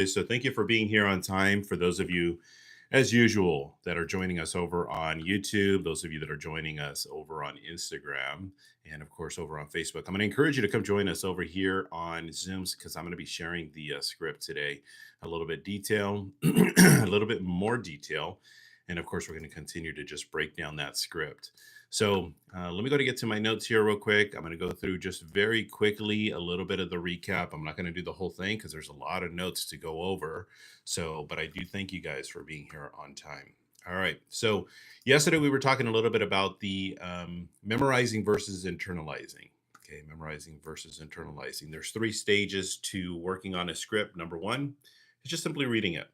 So thank you for being here on time. For those of you, as usual, that are joining us over on YouTube, those of you that are joining us over on Instagram, and of course over on Facebook, I'm going to encourage you to come join us over here on Zooms because I'm going to be sharing the script today, a little bit detail, a little bit more detail, and of course we're going to continue to just break down that script. So let me go to get to my notes here real quick. I'm going to go through just very quickly a little bit of the recap. I'm not going to do the whole thing because there's a lot of notes to go over. So, but I do thank you guys for being here on time. All right. So yesterday we were talking a little bit about the memorizing versus internalizing. Okay, memorizing versus internalizing. There's three stages to working on a script. Number one is just simply reading it.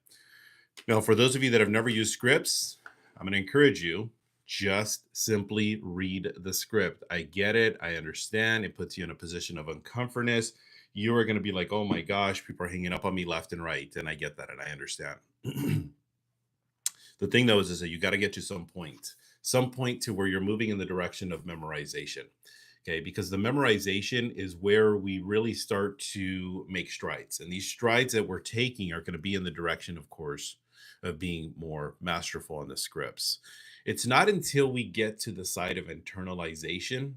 Now, for those of you that have never used scripts, I'm going to encourage you just simply read the script. I get it. I understand. It puts you in a position of uncomfortness. You are going to be like, oh my gosh, people are hanging up on me left and right. And I get that and I understand. The thing though is that you got to get to some point to where you're moving in the direction of memorization. Okay, because the memorization is where we really start to make strides. And these strides that we're taking are going to be in the direction, of course, of being more masterful in the scripts. It's not until we get to the side of internalization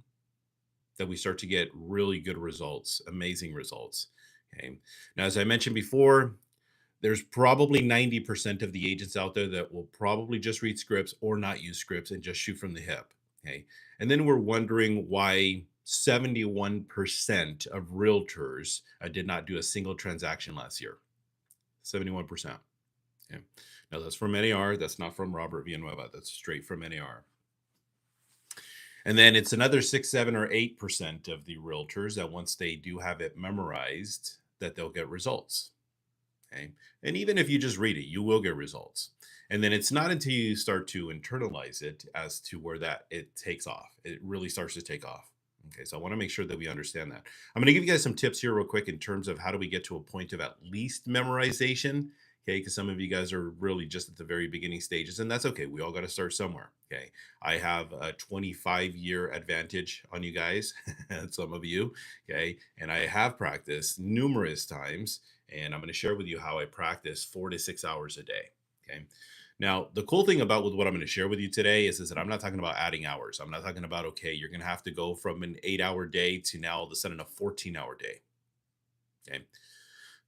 that we start to get really good results, amazing results. Okay. Now, as I mentioned before, there's probably 90% of the agents out there that will probably just read scripts or not use scripts and just shoot from the hip. Okay. And then we're wondering why 71% of realtors did not do a single transaction last year. 71%. Okay. Now that's from NAR. That's not from Robert Villanueva. That's straight from NAR. And then it's another 6, 7, or 8% of the realtors that once they do have it memorized, that they'll get results. Okay. And even if you just read it, you will get results. And then it's not until you start to internalize it as to where that it takes off. It really starts to take off. Okay. So I want to make sure that we understand that. I'm going to give you guys some tips here real quick in terms of how do we get to a point of at least memorization. Okay. Because some of you guys are really just at the very beginning stages, and that's okay. We all got to start somewhere. Okay. I have a 25-year advantage on you guys, and some of you. Okay. And I have practiced numerous times, and I'm going to share with you how I practice 4 to 6 hours a day. Okay. Now, the cool thing about with what I'm going to share with you today is that I'm not talking about adding hours. I'm not talking about, okay, you're going to have to go from an 8-hour day to now all of a sudden a 14-hour day. Okay.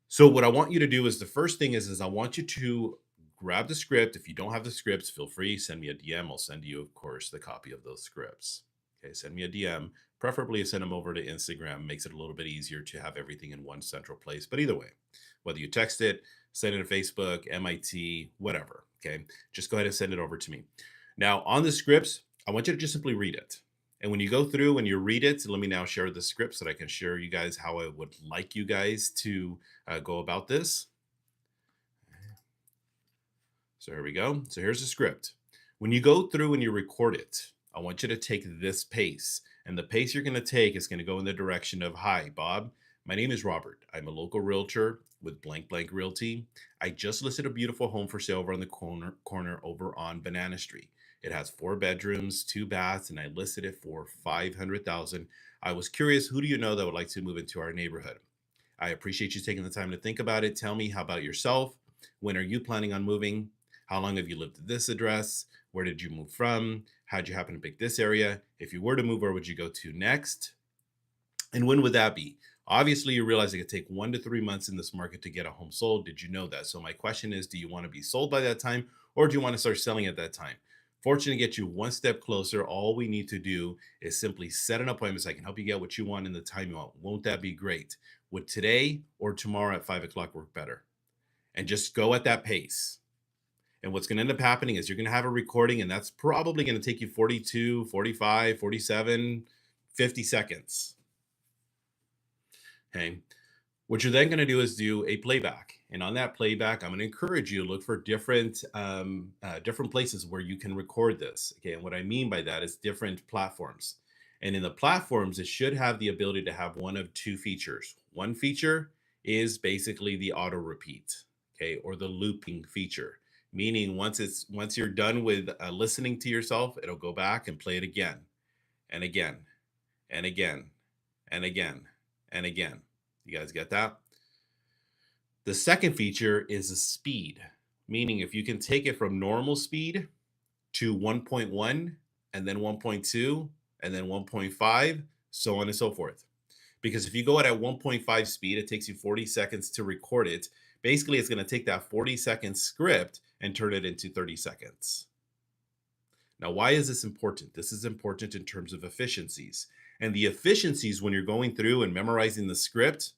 So what I want you to do is the first thing is I want you to grab the script. If you don't have the scripts, feel free, send me a DM. I'll send you, of course, the copy of those scripts. Okay, send me a DM. Preferably send them over to Instagram. Makes it a little bit easier to have everything in one central place. But either way, whether you text it, send it to Facebook, MIT, whatever. Okay, just go ahead and send it over to me. Now, on the scripts, I want you to just simply read it. And when you go through and you read it, let me now share the script so that I can share you guys how I would like you guys to go about this. So here we go. So here's the script. When you go through and you record it, I want you to take this pace. And the pace you're going to take is going to go in the direction of, hi, Bob. My name is Robert. I'm a local realtor with Blank Blank Realty. I just listed a beautiful home for sale over on the corner over on Banana Street. It has 4 bedrooms, 2 baths, and I listed it for $500,000. I was curious, who do you know that would like to move into our neighborhood? I appreciate you taking the time to think about it. Tell me, how about yourself? When are you planning on moving? How long have you lived at this address? Where did you move from? How'd you happen to pick this area? If you were to move, where would you go to next? And when would that be? Obviously, you realize it could take 1 to 3 months in this market to get a home sold. Did you know that? So my question is, do you want to be sold by that time, or do you want to start selling at that time? Fortunately, to get you one step closer, all we need to do is simply set an appointment so I can help you get what you want in the time you want. Won't that be great? Would today or tomorrow at 5 o'clock work better? And just go at that pace. And what's going to end up happening is you're going to have a recording, and that's probably going to take you 42, 45, 47, 50 seconds. Okay. What you're then going to do is do a playback. And on that playback, I'm going to encourage you to look for different places where you can record this. Okay. And what I mean by that is different platforms. And in the platforms, it should have the ability to have one of two features. One feature is basically the auto repeat, okay, or the looping feature. Meaning once you're done with listening to yourself, it'll go back and play it again and again and again and again and again. You guys get that? The second feature is the speed, meaning if you can take it from normal speed to 1.1 and then 1.2 and then 1.5, so on and so forth. Because if you go at 1.5 speed, it takes you 40 seconds to record it. Basically, it's going to take that 40-second script and turn it into 30 seconds. Now, why is this important? This is important in terms of efficiencies. And the efficiencies when you're going through and memorizing the script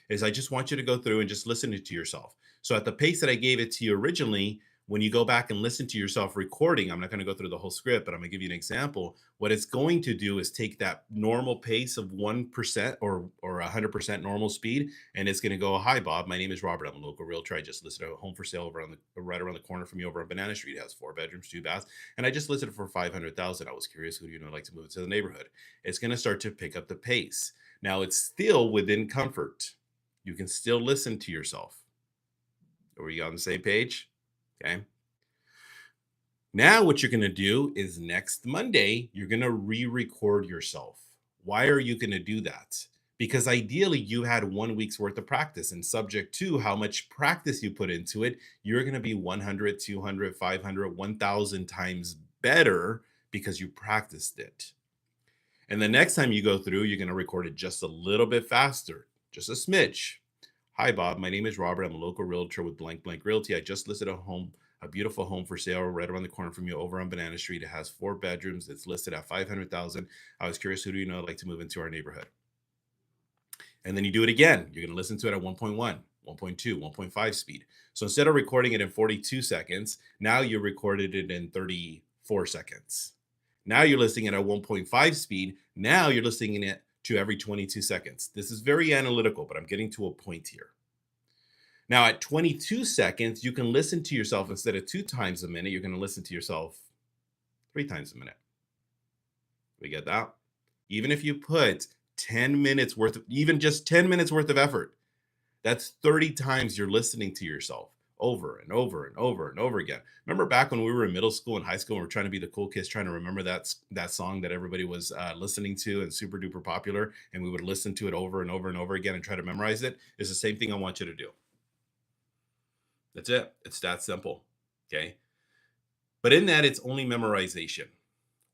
is I just want you to go through and just listen it to yourself. So at the pace that I gave it to you originally, when you go back and listen to yourself recording, I'm not going to go through the whole script, but I'm going to give you an example. What it's going to do is take that normal pace of 1% or 100% normal speed, and it's going to go, "Hi, Bob. My name is Robert. I'm a local realtor. I just listed a home for sale over on the right around the corner from you over on Banana Street. It has 4 bedrooms, 2 baths, and I just listed it for 500,000. I was curious, who do you know like to move to the neighborhood?" It's going to start to pick up the pace. Now it's still within comfort. You can still listen to yourself. Are we on the same page? Okay. Now, what you're going to do is next Monday, you're going to re record yourself. Why are you going to do that? Because ideally, you had 1 week's worth of practice, and subject to how much practice you put into it, you're going to be 100, 200, 500, 1,000 times better because you practiced it. And the next time you go through, you're going to record it just a little bit faster, just a smidge. "Hi, Bob. My name is Robert. I'm a local realtor with Blank Blank Realty. I just listed a beautiful home for sale right around the corner from you over on Banana Street. It has 4 bedrooms. It's listed at 500,000. I was curious, who do you know like to move into our neighborhood?" And then you do it again. You're going to listen to it at 1.1, 1.2, 1.5 speed. So instead of recording it in 42 seconds, now you recorded it in 34 seconds. Now you're listening it at 1.5 speed. Now you're listening it to every 22 seconds. This is very analytical, but I'm getting to a point here. Now, at 22 seconds, you can listen to yourself instead of 2 times a minute. You're going to listen to yourself 3 times a minute. We get that? Even if you put 10 minutes worth of, even just 10 minutes worth of effort, that's 30 times you're listening to yourself over and over and over and over again. Remember back when we were in middle school and high school, and we are trying to be the cool kids, trying to remember that song that everybody was listening to and super duper popular, and we would listen to it over and over and over again and try to memorize it? It's the same thing I want you to do. That's it. It's that simple. Okay. But in that, it's only memorization.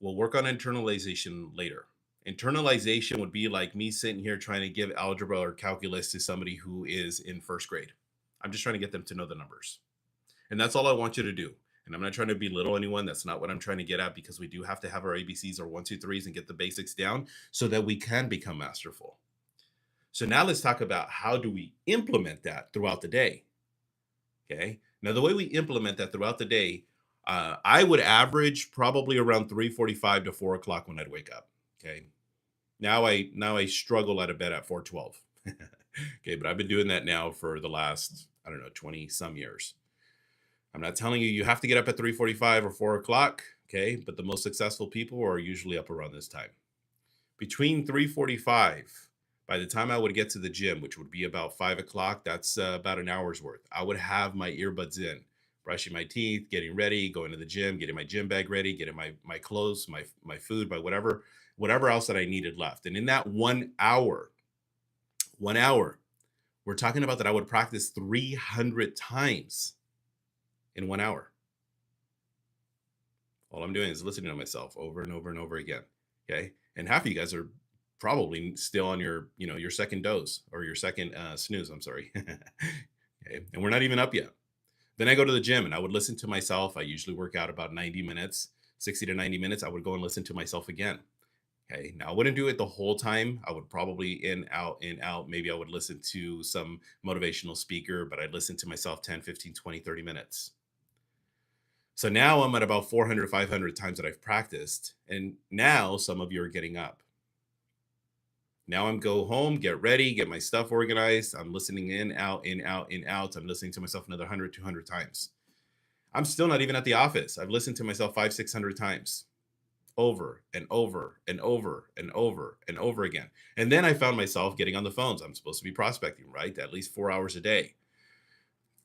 We'll work on internalization later. Internalization would be like me sitting here trying to give algebra or calculus to somebody who is in first grade. I'm just trying to get them to know the numbers. And that's all I want you to do. And I'm not trying to belittle anyone. That's not what I'm trying to get at, because we do have to have our ABCs or 1, 2, 3s and get the basics down so that we can become masterful. So now let's talk about how do we implement that throughout the day. Okay. Now, the way we implement that throughout the day, I would average probably around 3:45 to 4 o'clock when I'd wake up. Okay. Now I struggle out of bed at 4:12. Okay, but I've been doing that now for the last, I don't know, 20 some years. I'm not telling you have to get up at 3:45 or 4 o'clock. Okay, but the most successful people are usually up around this time. Between 3:45, by the time I would get to the gym, which would be about 5 o'clock, that's about an hour's worth. I would have my earbuds in, brushing my teeth, getting ready, going to the gym, getting my gym bag ready, getting my clothes, my food, my whatever else that I needed left. And in that 1 hour, 1 hour, we're talking about that I would practice 300 times in 1 hour. All I'm doing is listening to myself over and over and over again. Okay. And half of you guys are probably still on your second dose or your second snooze. I'm sorry. Okay. And we're not even up yet. Then I go to the gym and I would listen to myself. I usually work out about 90 minutes, 60 to 90 minutes. I would go and listen to myself again. Okay. Now I wouldn't do it the whole time. I would probably in, out, in, out. Maybe I would listen to some motivational speaker, but I'd listen to myself 10, 15, 20, 30 minutes. So now I'm at about 400, 500 times that I've practiced. And now some of you are getting up. Now I'm go home, get ready, get my stuff organized. I'm listening in, out, in, out, in, out. I'm listening to myself another 100, 200 times. I'm still not even at the office. I've listened to myself 500, 600 times over and over and over and over and over again. And then I found myself getting on the phones. I'm supposed to be prospecting, right? At least 4 hours a day.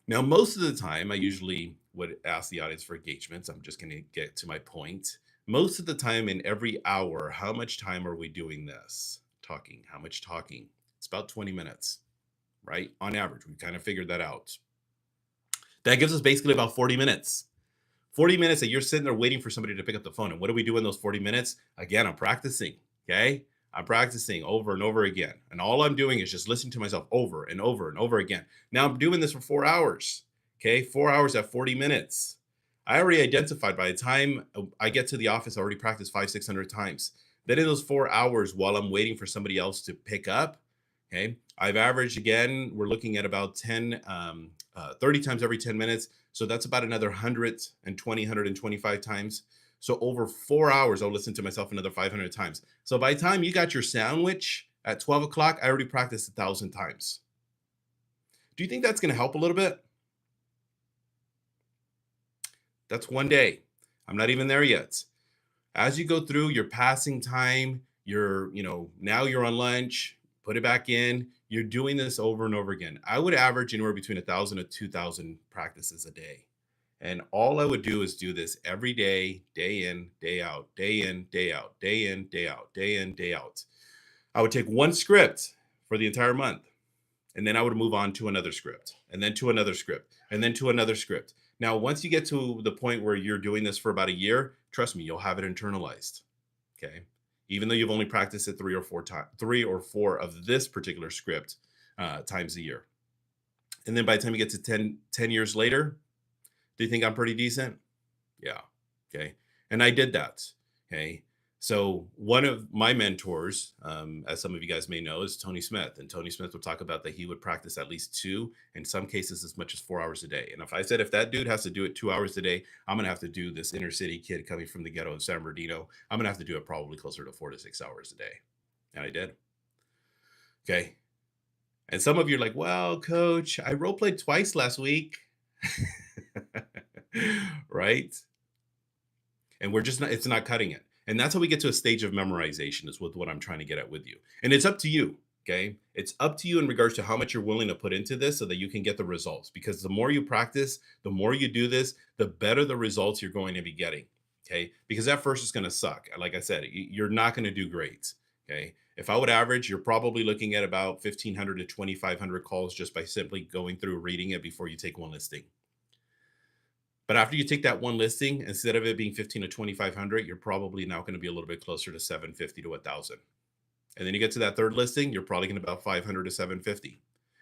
Now, most of the time, I usually would ask the audience for engagements. I'm just going to get to my point. Most of the time, in every hour, how much time are we doing this? Talking. How much talking? It's about 20 minutes. right? On average, we kind of figured that out. That gives us basically about 40 minutes. 40 minutes that you're sitting there waiting for somebody to pick up the phone. And what do we do in those 40 minutes? Again, I'm practicing. Okay. I'm practicing over and over again. And all I'm doing is just listening to myself over and over and over again. Now I'm doing this for 4 hours. Okay. 4 hours at 40 minutes. I already identified by the time I get to the office, I already practiced 600 times. Then in those 4 hours while I'm waiting for somebody else to pick up, okay, I've averaged again, we're looking at about 30 times every 10 minutes. So that's about another 120, 125 times. So over 4 hours, I'll listen to myself another 500 times. So by the time you got your sandwich at 12 o'clock, I already practiced 1,000 times. Do you think that's going to help a little bit? That's one day. I'm not even there yet. As you go through your passing time, now you're on lunch, put it back in. You're doing this over and over again. I would average anywhere between 1,000 to 2,000 practices a day. And all I would do is do this every day in, day out, day in, day out, day in, day out, day in, day out. I would take one script for the entire month, and then I would move on to another script, and then to another script, and then to another script. Now, once you get to the point where you're doing this for about a year, trust me, you'll have it internalized. Okay. Even though you've only practiced it 3 or 4 of this particular script times a year. And then by the time you get to 10 years later, do you think I'm pretty decent? Yeah. Okay. And I did that. Okay. So one of my mentors, as some of you guys may know, is Tony Smith. And Tony Smith would talk about that he would practice at least 2, in some cases as much as 4 hours a day. And if I said, if that dude has to do it 2 hours a day, I'm going to have to do this inner city kid coming from the ghetto of San Bernardino. I'm going to have to do it probably closer to 4 to 6 hours a day. And I did. Okay. And some of you are like, well, coach, I role played twice last week. Right? And it's not cutting it. And that's how we get to a stage of memorization, is with what I'm trying to get at with you. And it's up to you. Okay. It's up to you in regards to how much you're willing to put into this so that you can get the results. Because the more you practice, the more you do this, the better the results you're going to be getting. Okay. Because at first it's going to suck. Like I said, you're not going to do great. Okay. If I would average, you're probably looking at about 1,500 to 2,500 calls just by simply going through reading it before you take one listing. But after you take that one listing, instead of it being 15 to 2,500, you're probably now going to be a little bit closer to 750 to 1,000. And then you get to that third listing, you're probably going to about 500 to 750.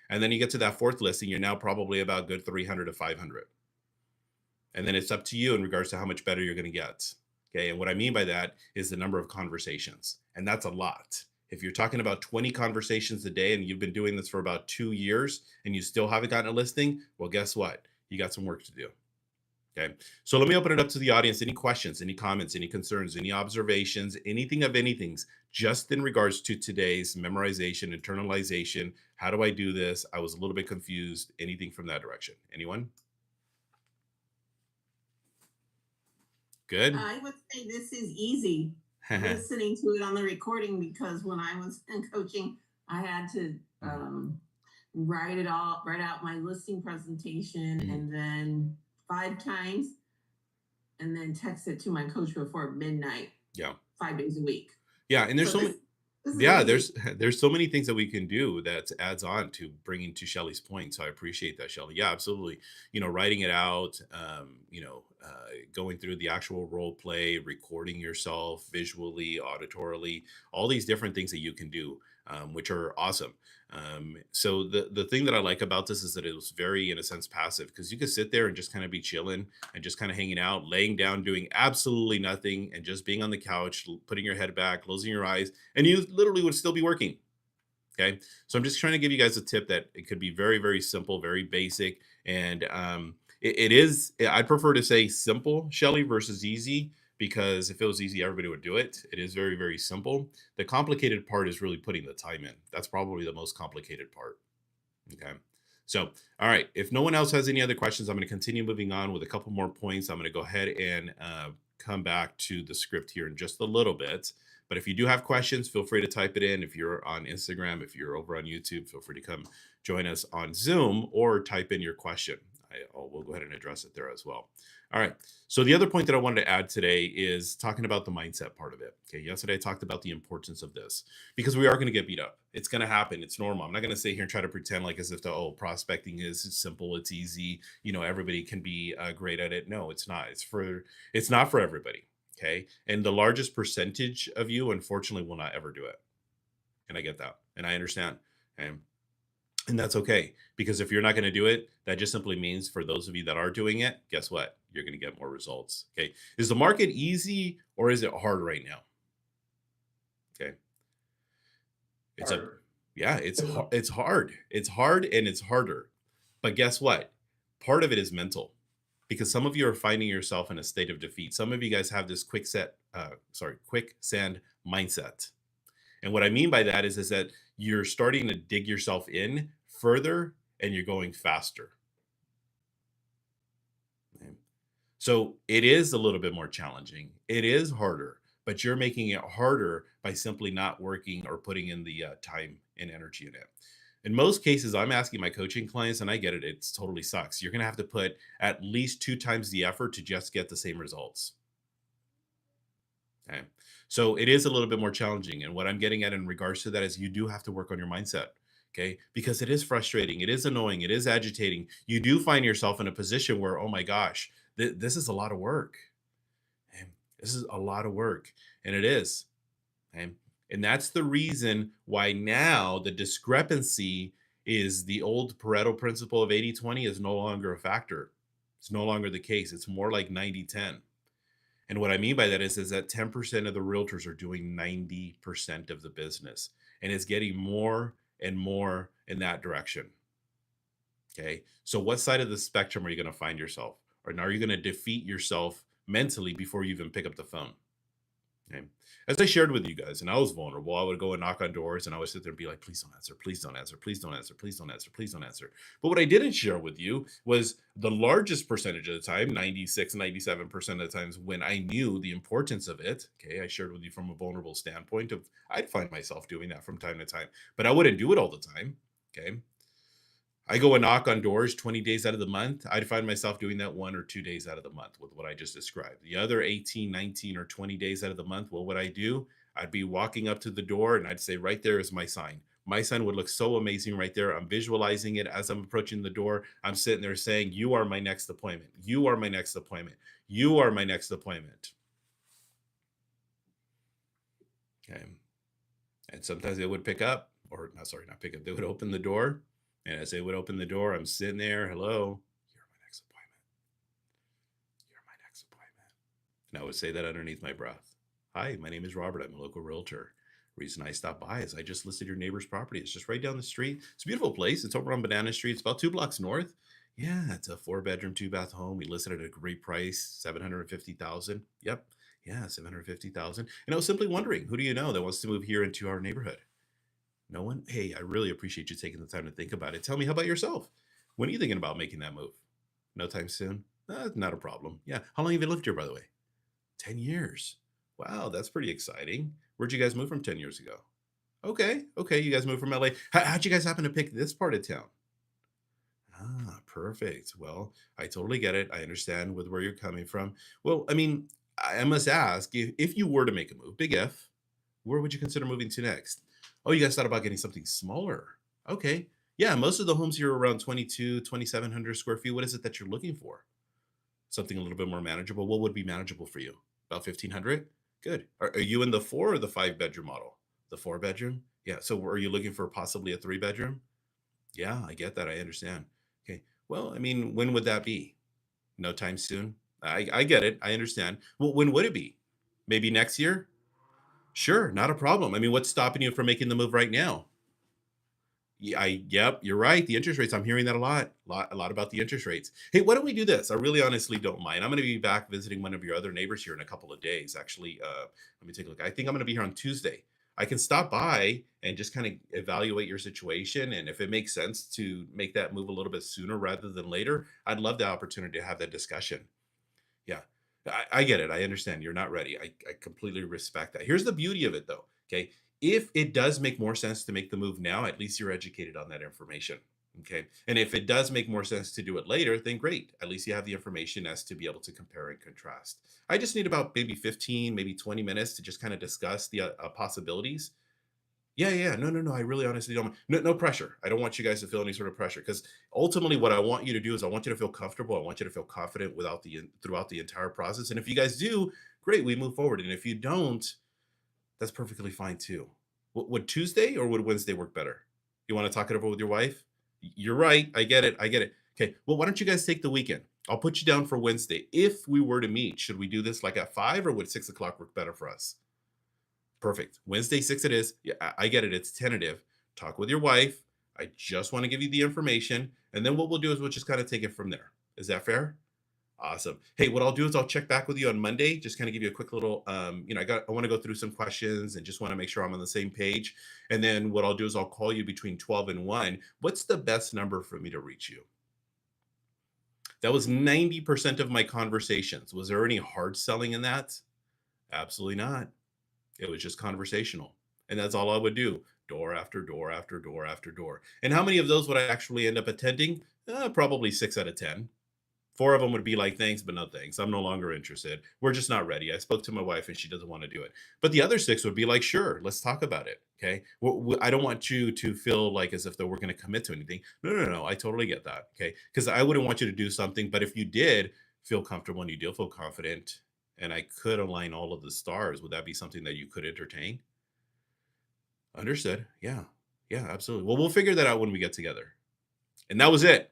And then you get to that fourth listing, you're now probably about good 300 to 500. And then it's up to you in regards to how much better you're going to get. Okay. And what I mean by that is the number of conversations. And that's a lot. If you're talking about 20 conversations a day and you've been doing this for about 2 years and you still haven't gotten a listing, well, guess what? You got some work to do. Okay. So let me open it up to the audience. Any questions, any comments, any concerns, any observations, anything of anythings, just in regards to today's memorization, internalization. How do I do this? I was a little bit confused. Anything from that direction? Anyone? Good. I would say this is easy listening to it on the recording, because when I was in coaching, I had to write out my listing presentation and then 5 times, and then text it to my coach before midnight. Yeah. 5 days a week. Yeah. And there's there's so many things that we can do that adds on to bringing to Shelly's point. So I appreciate that, Shelly. Yeah, absolutely. Writing it out, going through the actual role play, recording yourself visually, auditorily, all these different things that you can do, which are awesome. So the thing that I like about this is that it was very, in a sense, passive, because you could sit there and just kind of be chilling and just kind of hanging out, laying down, doing absolutely nothing, and just being on the couch, putting your head back, closing your eyes, and you literally would still be working. Okay. So I'm just trying to give you guys a tip that it could be very, very simple, very basic. And I'd prefer to say simple, Shelly, versus easy, because if it was easy, everybody would do it. It is very, very simple. The complicated part is really putting the time in. That's probably the most complicated part. Okay. So, all right. If no one else has any other questions, I'm going to continue moving on with a couple more points. I'm going to go ahead and come back to the script here in just a little bit. But if you do have questions, feel free to type it in. If you're on Instagram, if you're over on YouTube, feel free to come join us on Zoom or type in your question. We'll go ahead and address it there as well. All right. So the other point that I wanted to add today is talking about the mindset part of it. Okay. Yesterday I talked about the importance of this because we are going to get beat up. It's going to happen. It's normal. I'm not going to sit here and try to pretend like as if prospecting is simple. It's easy. Everybody can be great at it. No, it's not. It's not for everybody. Okay. And the largest percentage of you, unfortunately, will not ever do it. And I get that. And I understand. And that's okay because if you're not going to do it, that just simply means for those of you that are doing it, guess what? You're going to get more results. Okay. Is the market easy or is it hard right now? Okay. It's a Hard. yeah, it's hard. It's hard and it's harder. But guess what? Part of it is mental because some of you are finding yourself in a state of defeat. Some of you guys have this quicksand mindset. And what I mean by that is that you're starting to dig yourself in further and you're going faster. Okay? So it is a little bit more challenging. It is harder, but you're making it harder by simply not working or putting in the time and energy in it. In most cases, I'm asking my coaching clients, and I get it, it's totally sucks. You're going to have to put at least 2 times the effort to just get the same results. Okay. So it is a little bit more challenging. And what I'm getting at in regards to that is you do have to work on your mindset. Okay. Because it is frustrating. It is annoying. It is agitating. You do find yourself in a position where, oh my gosh, this is a lot of work. And this is a lot of work. And it is. Okay. And that's the reason why now the discrepancy is the old Pareto principle of 80-20 is no longer a factor. It's no longer the case. It's more like 90-10. And what I mean by that is that 10% of the realtors are doing 90% of the business. And it's getting more and more in that direction. Okay. So what side of the spectrum are you going to find yourself? Or are you going to defeat yourself mentally before you even pick up the phone? Okay. As I shared with you guys, and I was vulnerable, I would go and knock on doors and I would sit there and be like, please don't answer, please don't answer, please don't answer, please don't answer, please don't answer. But what I didn't share with you was the largest percentage of the time, 96, 97% of the times when I knew the importance of it. Okay. I shared with you from a vulnerable standpoint of I'd find myself doing that from time to time, but I wouldn't do it all the time. Okay. I go and knock on doors 20 days out of the month. I'd find myself doing that 1 or 2 days out of the month with what I just described. The other 18, 19, or 20 days out of the month, what would I do? I'd be walking up to the door and I'd say, right there is my sign. My sign would look so amazing right there. I'm visualizing it as I'm approaching the door. I'm sitting there saying, you are my next appointment. You are my next appointment. You are my next appointment. Okay. And sometimes they would pick up, or not, sorry, not pick up. They would open the door. And as they would open the door, I'm sitting there. Hello, you're my next appointment. You're my next appointment. And I would say that underneath my breath. Hi, my name is Robert. I'm a local realtor. Reason I stopped by is I just listed your neighbor's property. It's just right down the street. It's a beautiful place. It's over on Banana Street. It's about 2 blocks north. Yeah, it's a 4-bedroom, 2-bath home. We listed it at a great price, $750,000. Yep. Yeah, $750,000. And I was simply wondering, who do you know that wants to move here into our neighborhood? No one? Hey, I really appreciate you taking the time to think about it. Tell me, how about yourself? When are you thinking about making that move? No time soon? Not a problem. Yeah. How long have you lived here, by the way? 10 years. Wow, that's pretty exciting. Where'd you guys move from 10 years ago? Okay. Okay. You guys moved from LA. How'd you guys happen to pick this part of town? Ah, perfect. Well, I totally get it. I understand with where you're coming from. Well, I mean, I must ask if you were to make a move, big F, where would you consider moving to next? Oh, you guys thought about getting something smaller. Okay. Yeah, most of the homes here are around 22, 2,700 square feet. What is it that you're looking for? Something a little bit more manageable. What would be manageable for you? About 1,500? Good. Are you in the 4 or the 5 bedroom model? The 4 bedroom? Yeah. So are you looking for possibly a 3 bedroom? Yeah, I get that. I understand. Okay. Well, I mean, when would that be? No time soon. I get it. I understand. Well, when would it be? Maybe next year? Sure, not a problem. I mean, what's stopping you from making the move right now? Yeah, yep, you're right. The interest rates. I'm hearing that a lot about the interest rates. Hey, why don't we do this? I really honestly don't mind. I'm going to be back visiting one of your other neighbors here in a couple of days. Actually, let me take a look. I think I'm going to be here on Tuesday. I can stop by and just kind of evaluate your situation. And if it makes sense to make that move a little bit sooner rather than later, I'd love the opportunity to have that discussion. Yeah, I get it. I understand you're not ready. I completely respect that. Here's the beauty of it, though. Okay. If it does make more sense to make the move now, at least you're educated on that information. Okay. And if it does make more sense to do it later, then great. At least you have the information as to be able to compare and contrast. I just need about maybe 15, maybe 20 minutes to just kind of discuss the possibilities. Yeah, yeah. No, no, no. I really honestly don't. No, no pressure. I don't want you guys to feel any sort of pressure because ultimately, what I want you to do is I want you to feel comfortable. I want you to feel confident throughout the entire process. And if you guys do, great, we move forward. And if you don't, that's perfectly fine too. Would Tuesday or would Wednesday work better? You want to talk it over with your wife? You're right. I get it. I get it. Okay. Well, why don't you guys take the weekend? I'll put you down for Wednesday. If we were to meet, should we do this like at 5 or would 6 o'clock work better for us? Perfect. Wednesday, 6 it is. Yeah, I get it. It's tentative. Talk with your wife. I just want to give you the information. And then what we'll do is we'll just kind of take it from there. Is that fair? Awesome. Hey, what I'll do is I'll check back with you on Monday, just kind of give you a quick little, I want to go through some questions and just want to make sure I'm on the same page. And then what I'll do is I'll call you between 12 and 1. What's the best number for me to reach you? That was 90% of my conversations. Was there any hard selling in that? Absolutely not. It was just conversational. And that's all I would do. Door after door after door after door. And how many of those would I actually end up attending? Probably 6 out of 10. Four of them would be like, thanks, but no thanks. I'm no longer interested. We're just not ready. I spoke to my wife and she doesn't want to do it. But the other six would be like, sure, let's talk about it. Okay. I don't want you to feel like as if that we're going to commit to anything. No, no, no. I totally get that. Okay. Because I wouldn't want you to do something. But if you did feel comfortable and you do feel confident and I could align all of the stars, would that be something that you could entertain? Understood. Yeah. Yeah, absolutely. Well, we'll figure that out when we get together. And that was it.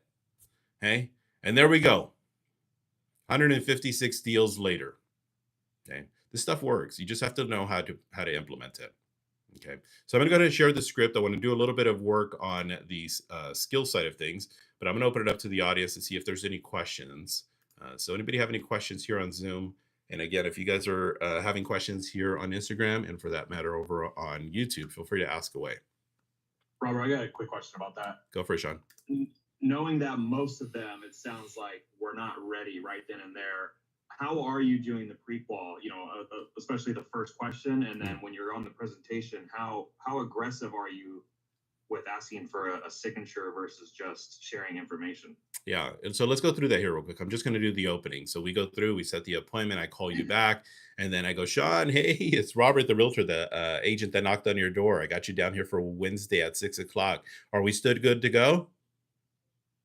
Hey. And there we go. 156 deals later. Okay. This stuff works. You just have to know how to implement it. Okay. So I'm going to go ahead and share the script. I want to do a little bit of work on the skill side of things, but I'm going to open it up to the audience to see if there's any questions. So anybody have any questions here on Zoom? And again, if you guys are having questions here on Instagram and for that matter over on YouTube, feel free to ask away. Robert, I got a quick question about that. Go for it, Sean. Knowing that most of them, it sounds like we're not ready right then and there. How are you doing the prequel? Especially the first question, and then when you're on the presentation, how aggressive are you with asking for a signature versus just sharing information? Yeah. And so let's go through that here real quick. I'm just going to do the opening. So we go through, we set the appointment, I call you back, and then I go, Sean, hey, it's Robert, the realtor, the agent that knocked on your door. I got you down here for Wednesday at 6 o'clock. Are we stood good to go?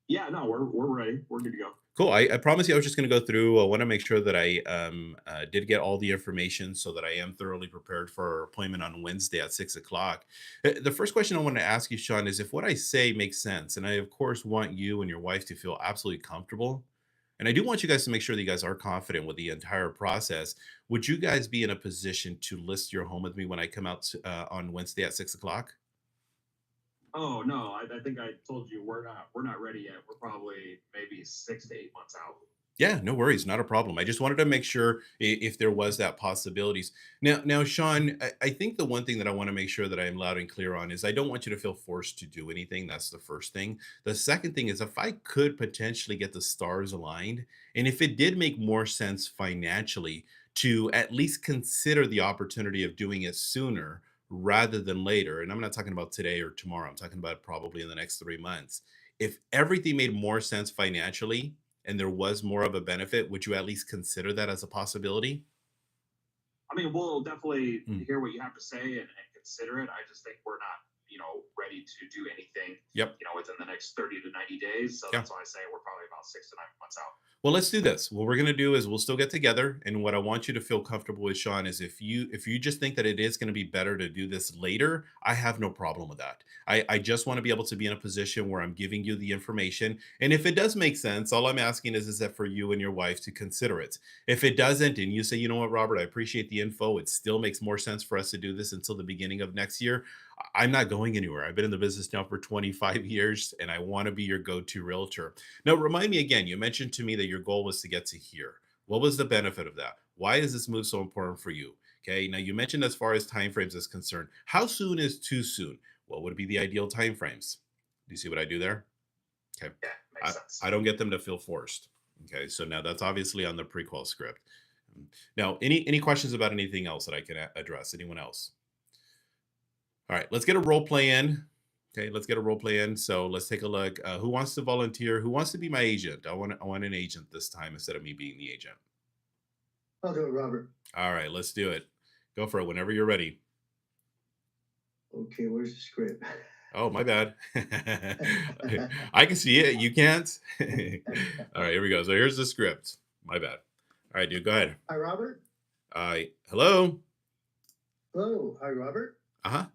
Yeah, no, we're ready. We're good to go. Cool. I promise you I was just going to go through. I want to make sure that I did get all the information so that I am thoroughly prepared for our appointment on Wednesday at 6 o'clock. The first question I want to ask you, Sean, is if what I say makes sense. And I, of course, want you and your wife to feel absolutely comfortable. And I do want you guys to make sure that you guys are confident with the entire process. Would you guys be in a position to list your home with me when I come out on Wednesday at 6 o'clock? Oh no, I think I told you we're not ready yet. We're probably maybe 6 to 8 months out. Yeah, no worries, not a problem. I just wanted to make sure if there was that possibilities. Now, Sean, I think the one thing that I want to make sure that I am loud and clear on is I don't want you to feel forced to do anything. That's the first thing. The second thing is if I could potentially get the stars aligned, and if it did make more sense financially to at least consider the opportunity of doing it sooner rather than later, and I'm not talking about today or tomorrow, I'm talking about probably in the next 3 months. If everything made more sense financially, and there was more of a benefit, would you at least consider that as a possibility? I mean, we'll definitely Mm, hear what you have to say and consider it. I just think we're not, ready to do anything, yep. within the next 30 to 90 days. So Yeah. that's why I say we're probably about 6 to 9 months out. Well, let's do this. What we're going to do is we'll still get together, and what I want you to feel comfortable with, Sean, is if you just think that it is going to be better to do this later, I have no problem with that. I just want to be able to be in a position where I'm giving you the information, and if it does make sense, all I'm asking is that for you and your wife to consider it. If it doesn't, and you say, you know what, Robert, I appreciate the info, it still makes more sense for us to do this until the beginning of next year. I'm not going anywhere. I've been in the business now for 25 years, and I want to be your go-to realtor. Now, remind me again, you mentioned to me that your goal was to get to here. What was the benefit of that? Why is this move so important for you? Okay, now you mentioned as far as timeframes is concerned, how soon is too soon? What would be the ideal timeframes? Do you see what I do there? Okay, Yeah, I, makes sense. I don't get them to feel forced. Okay, so now that's obviously on the prequel script. Now, any questions about anything else that I can address? Anyone else? All right, let's get a role play in. Okay, let's get a role play in. So let's take a look. Who wants to volunteer? Who wants to be my agent? I want an agent this time instead of me being the agent. I'll do it, Robert. All right, let's do it. Go for it whenever you're ready. Okay, where's the script? Oh, my bad. I can see it. You can't. All right, here we go. So here's the script. My bad. All right, dude, go ahead. Hi, Robert. Hello. Hello. Hi, Robert. Uh-huh.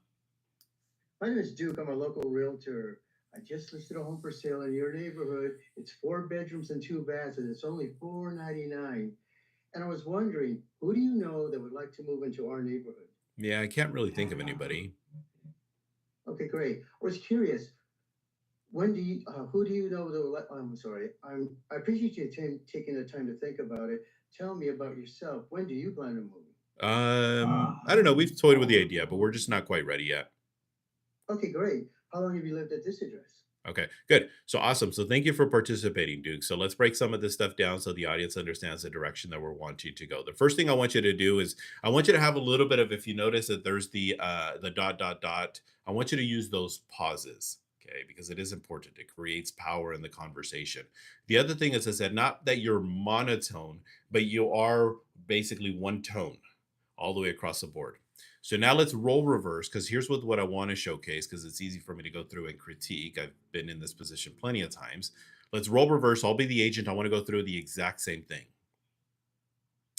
My name is Duke. I'm a local realtor. I just listed a home for sale in your neighborhood. It's 4 bedrooms and 2 baths, and it's only $499. And I was wondering, who do you know that would like to move into our neighborhood? Yeah, I can't really think of anybody. Okay, great. I was curious. Who do you know that would like? I'm sorry. I appreciate you taking the time to think about it. Tell me about yourself. When do you plan on moving? I don't know. We've toyed with the idea, but we're just not quite ready yet. Okay, great. How long have you lived at this address? Okay, good. So awesome. So thank you for participating, Duke. So let's break some of this stuff down so the audience understands the direction that we're wanting to go. The first thing I want you to do is I want you to have a little bit of, if you notice that there's the dot dot dot, I want you to use those pauses. Okay, because it is important. It creates power in the conversation. The other thing is, I said, not that you're monotone, but you are basically one tone all the way across the board. So now let's role reverse because here's what I want to showcase because it's easy for me to go through and critique. I've been in this position plenty of times. Let's role reverse. I'll be the agent. I want to go through the exact same thing.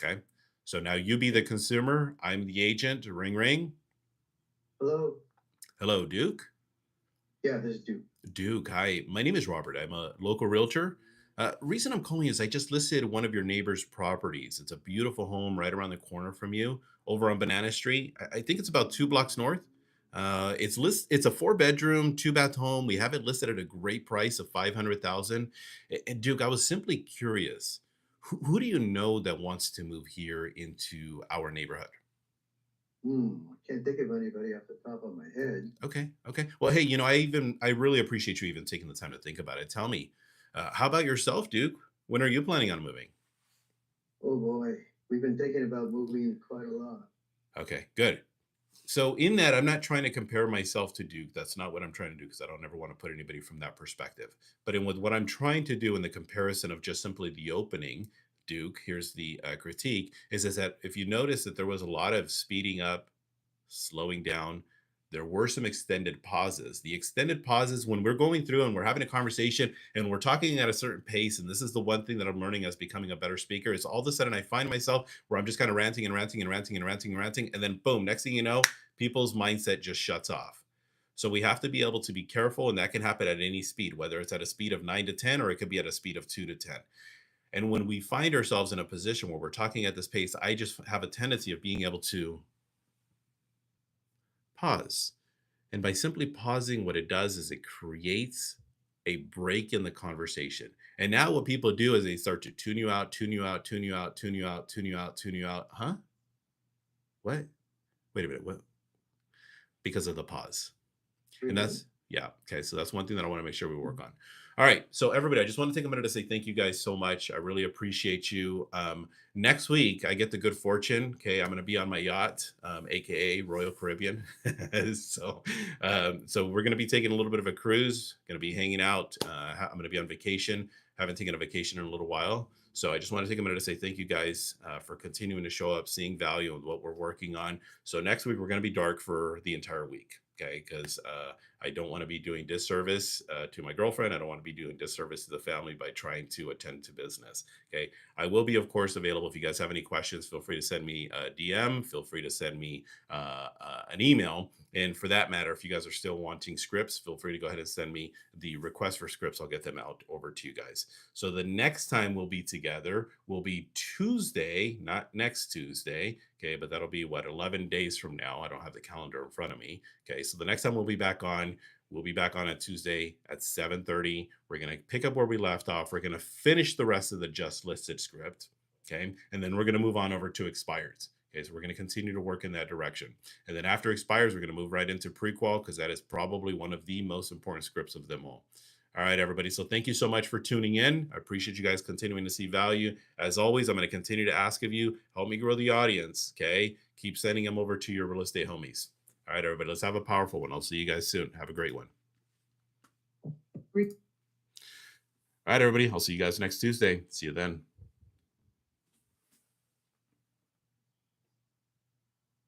Okay. So now you be the consumer. I'm the agent. Ring, ring. Hello. Hello, Duke. Yeah, this is Duke. Duke, hi. My name is Robert. I'm a local realtor. Reason I'm calling is I just listed one of your neighbor's properties. It's a beautiful home right around the corner from you over on Banana Street. I think it's about 2 blocks north. It's a 4 bedroom, 2 bath home. We have it listed at a great price of 500,000. And Duke, I was simply curious. Who do you know that wants to move here into our neighborhood? I can't think of anybody off the top of my head. Okay. Okay. Well, hey, I really appreciate you even taking the time to think about it. Tell me, how about yourself, Duke? When are you planning on moving? Oh boy, we've been thinking about moving quite a lot. Okay, good. So in that, I'm not trying to compare myself to Duke. That's not what I'm trying to do because I don't ever want to put anybody from that perspective. But in with what I'm trying to do in the comparison of just simply the opening, Duke, here's the critique, is that if you notice that there was a lot of speeding up, slowing down. There were some extended pauses. The extended pauses, when we're going through and we're having a conversation and we're talking at a certain pace, and this is the one thing that I'm learning as becoming a better speaker, is all of a sudden I find myself where I'm just kind of ranting and ranting and ranting and ranting and ranting. And then boom, next thing you know, people's mindset just shuts off. So we have to be able to be careful, and that can happen at any speed, whether it's at a speed of 9 to 10 or it could be at a speed of 2 to 10. And when we find ourselves in a position where we're talking at this pace, I just have a tendency of being able to pause. And by simply pausing, what it does is it creates a break in the conversation. And now what people do is they start to tune you out, tune you out, tune you out, tune you out, tune you out, tune you out. Huh? What? Wait a minute. What? Because of the pause. And that's, yeah. Okay. So that's one thing that I want to make sure we work on. All right. So everybody, I just want to take a minute to say thank you guys so much. I really appreciate you. Next week, I get the good fortune. Okay. I'm going to be on my yacht, AKA Royal Caribbean. So we're going to be taking a little bit of a cruise, going to be hanging out. I'm going to be on vacation. Haven't taken a vacation in a little while. So I just want to take a minute to say thank you guys for continuing to show up, seeing value in what we're working on. So next week, we're going to be dark for the entire week. Okay, because I don't want to be doing disservice to my girlfriend. I don't want to be doing disservice to the family by trying to attend to business. Okay, I will be, of course, available. If you guys have any questions, feel free to send me a DM. Feel free to send me an email. And for that matter, if you guys are still wanting scripts, feel free to go ahead and send me the request for scripts. I'll get them out over to you guys. So the next time we'll be together will be Tuesday, not next Tuesday. Okay, but that'll be 11 days from now. I don't have the calendar in front of me. Okay, so the next time we'll be back on at Tuesday at 7:30. We're going to pick up where we left off. We're going to finish the rest of the just listed script. Okay, and then we're going to move on over to expires. Okay, so we're going to continue to work in that direction. And then after expires, we're going to move right into prequel because that is probably one of the most important scripts of them all. All right, everybody. So thank you so much for tuning in. I appreciate you guys continuing to see value. As always, I'm going to continue to ask of you, help me grow the audience. Okay, keep sending them over to your real estate homies. All right, everybody, let's have a powerful one. I'll see you guys soon. Have a great one. All right, everybody. I'll see you guys next Tuesday. See you then.